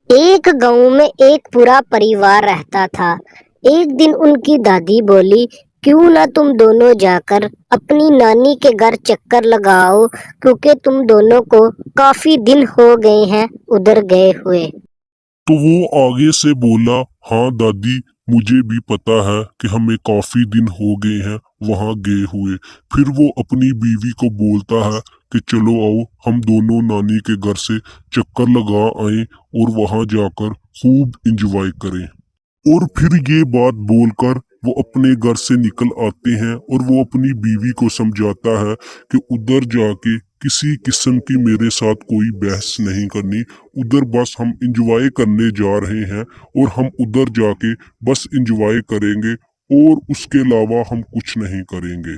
ایک گاؤں میں ایک پورا پریوار رہتا تھا۔ ایک دن ان کی دادی بولی، کیوں نہ تم دونوں جا کر اپنی نانی کے گھر چکر لگاؤ، کیونکہ تم دونوں کو کافی دن ہو گئے ہیں ادھر گئے ہوئے۔ تو وہ آگے سے بولا، ہاں دادی، مجھے بھی پتا ہے کہ ہمیں کافی دن ہو گئے ہیں وہاں گئے ہوئے۔ پھر وہ اپنی بیوی کو بولتا ہے کہ چلو آؤ ہم دونوں نانی کے گھر سے چکر لگا آئیں اور وہاں جا کر خوب انجوائے کریں۔ اور پھر یہ بات بول کر وہ اپنے گھر سے نکل آتے ہیں اور وہ اپنی بیوی کو سمجھاتا ہے کہ ادھر جا کے کسی قسم کی میرے ساتھ کوئی بحث نہیں کرنی، ادھر بس ہم انجوائے کرنے جا رہے ہیں اور ہم ادھر جا کے بس انجوائے کریں گے اور اس کے علاوہ ہم کچھ نہیں کریں گے۔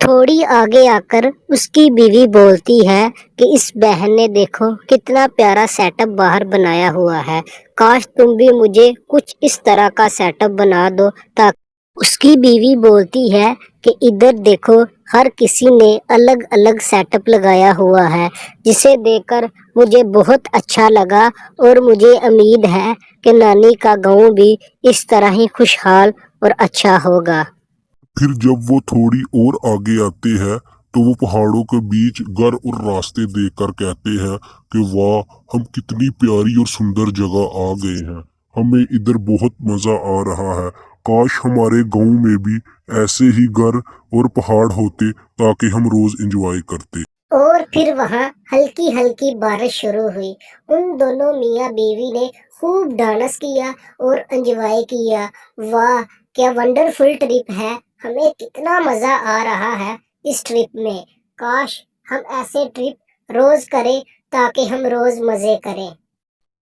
تھوڑی آگے آ کر اس کی بیوی بولتی ہے کہ اس بہن نے دیکھو کتنا پیارا سیٹ اپ باہر بنایا ہوا ہے، کاش تم بھی مجھے کچھ اس طرح کا سیٹ اپ بنا دو تاکہ۔ اس کی بیوی بولتی ہے کہ ادھر دیکھو ہر کسی نے الگ الگ سیٹ اپ لگایا ہوا ہے، جسے دیکھ کر مجھے بہت اچھا لگا اور مجھے امید ہے کہ نانی کا گاؤں بھی اس طرح ہی خوشحال اور اچھا ہوگا۔ پھر جب وہ تھوڑی اور آگے آتے ہیں تو وہ پہاڑوں کے بیچ گھر اور راستے دیکھ کر کہتے ہیں کہ واہ، ہم کتنی پیاری اور سندر جگہ آ گئے ہیں، ہمیں ادھر بہت مزہ آ رہا ہے، کاش ہمارے گاؤں میں بھی ایسے ہی گھر اور پہاڑ ہوتے تاکہ ہم روز انجوائے کرتے۔ اور پھر وہاں ہلکی ہلکی بارش شروع ہوئی۔ ان دونوں میاں بیوی نے خوب ڈانس کیا اور انجوائے کیا۔ واہ کیا ونڈرفل ٹرپ ہے، ہمیں کتنا مزہ آ رہا ہے اس ٹرپ میں، کاش ہم ایسے ٹرپ روز کریں تاکہ ہم روز مزے کریں۔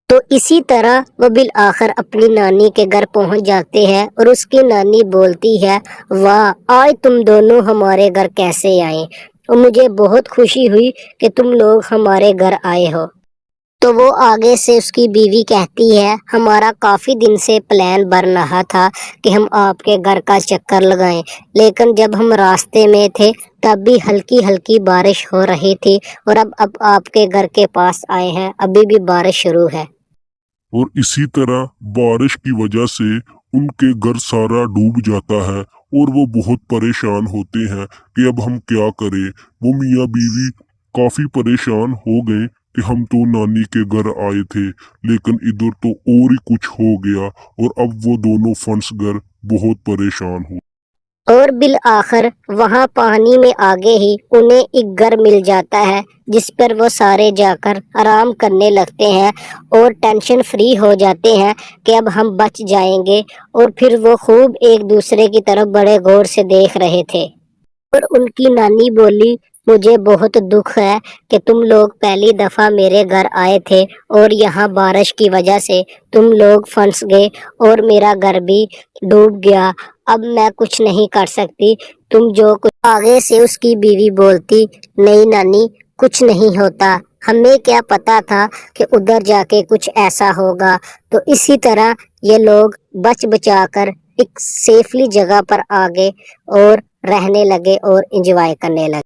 تو اسی طرح وہ بالآخر اپنی نانی کے گھر پہنچ جاتے ہیں اور اس کی نانی بولتی ہے، واہ آج تم دونوں ہمارے گھر کیسے آئے، اور مجھے بہت خوشی ہوئی کہ تم لوگ ہمارے گھر آئے ہو۔ تو وہ آگے سے اس کی بیوی کہتی ہے، ہمارا کافی دن سے پلان بن رہا تھا کہ ہم آپ کے گھر کا چکر لگائیں، لیکن جب ہم راستے میں تھے تب بھی ہلکی ہلکی بارش ہو رہی تھی اور اب آپ کے گھر کے پاس آئے ہیں، ابھی بھی بارش شروع ہے۔ اور اسی طرح بارش کی وجہ سے ان کے گھر سارا ڈوب جاتا ہے اور وہ بہت پریشان ہوتے ہیں کہ اب ہم کیا کریں۔ وہ میاں بیوی کافی پریشان ہو گئے کہ ہم تو نانی کے گھر آئے تھے لیکن ادھر تو اور ہی کچھ ہو گیا، اور اب وہ دونوں پھنس گئے، بہت پریشان ہوئے۔ اور بالآخر وہاں پانی میں آگے ہی انہیں ایک گھر مل جاتا ہے جس پر وہ سارے جا کر آرام کرنے لگتے ہیں اور ٹینشن فری ہو جاتے ہیں کہ اب ہم بچ جائیں گے، اور پھر وہ خوب ایک دوسرے کی طرف بڑے غور سے دیکھ رہے تھے۔ اور ان کی نانی بولی، مجھے بہت دکھ ہے کہ تم لوگ پہلی دفعہ میرے گھر آئے تھے اور یہاں بارش کی وجہ سے تم لوگ پھنس گئے اور میرا گھر بھی ڈوب گیا، اب میں کچھ نہیں کر سکتی، تم جو کچھ۔ آگے سے اس کی بیوی بولتی، نہیں نانی، کچھ نہیں ہوتا، ہمیں کیا پتا تھا کہ ادھر جا کے کچھ ایسا ہوگا۔ تو اسی طرح یہ لوگ بچ بچا کر ایک سیفلی جگہ پر آ گئے اور رہنے لگے اور انجوائے کرنے لگے۔